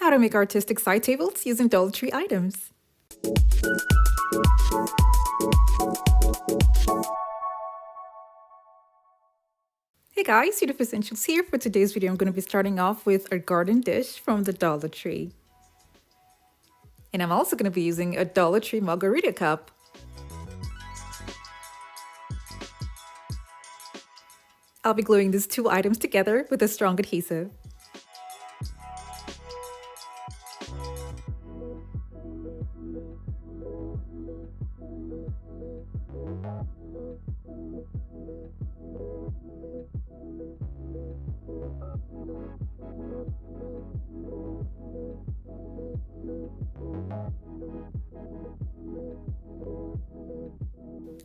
how to make artistic side tables using Dollar Tree items. Hey guys, Beautiful Essentials here. For today's video, I'm going to be starting off with a garden dish from the Dollar Tree. And I'm also going to be using a Dollar Tree margarita cup. I'll be gluing these two items together with a strong adhesive.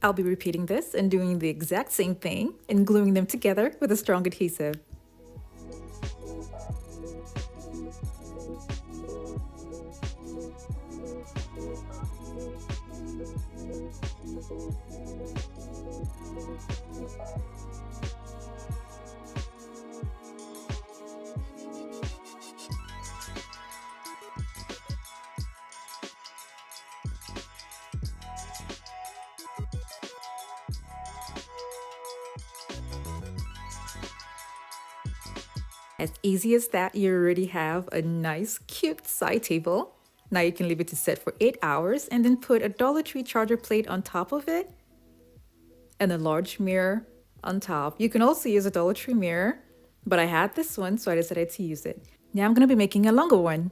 I'll be repeating this and doing the exact same thing and gluing them together with a strong adhesive. As easy as that, you already have a nice, cute side table. Now you can leave it to set for 8 hours and then put a Dollar Tree charger plate on top of it and a large mirror on top. You can also use a Dollar Tree mirror, but I had this one, so I decided to use it. Now I'm going to be making a longer one.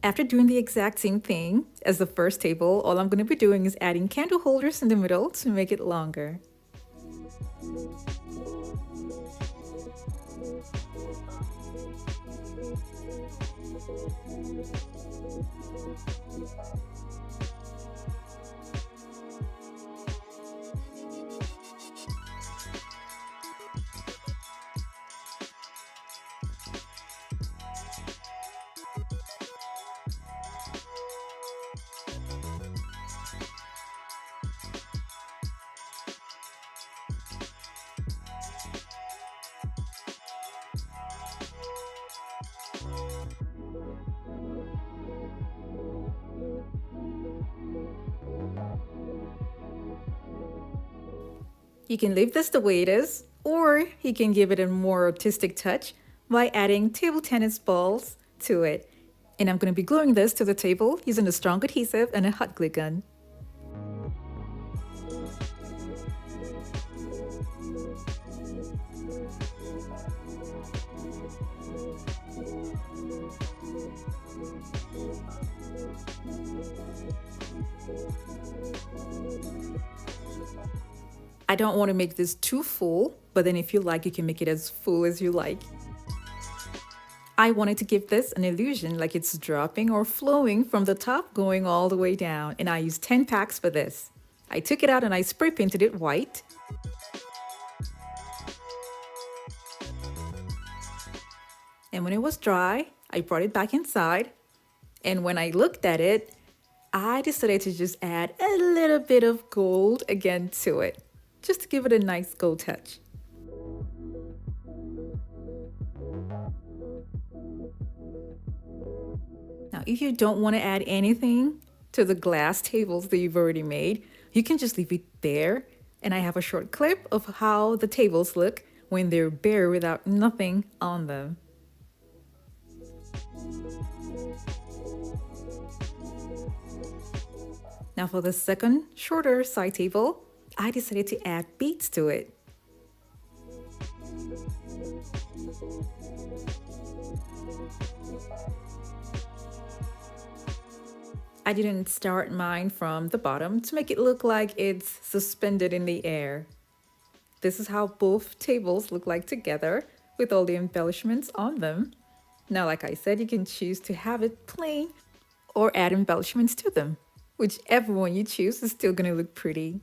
After doing the exact same thing as the first table, all I'm going to be doing is adding candle holders in the middle to make it longer. You can leave this the way it is, or you can give it a more artistic touch by adding table tennis balls to it. And I'm going to be gluing this to the table using a strong adhesive and a hot glue gun. I don't want to make this too full, but then if you like, you can make it as full as you like. I wanted to give this an illusion like it's dropping or flowing from the top going all the way down, and I used 10 packs for this. I took it out and I spray painted it white. And when it was dry, I brought it back inside, and when I looked at it, I decided to just add a little bit of gold again to it, just to give it a nice gold touch. Now, if you don't want to add anything to the glass tables that you've already made, you can just leave it there. And I have a short clip of how the tables look when they're bare without nothing on them. Now for the second, shorter side table, I decided to add beads to it. I didn't start mine from the bottom to make it look like it's suspended in the air. This is how both tables look like together with all the embellishments on them. Now, like I said, you can choose to have it plain or add embellishments to them. Whichever one you choose is still going to look pretty.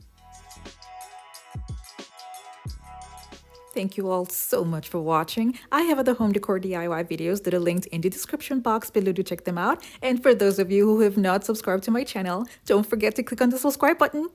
Thank you all so much for watching. I have other home decor DIY videos that are linked in the description box below to check them out. And for those of you who have not subscribed to my channel, don't forget to click on the subscribe button.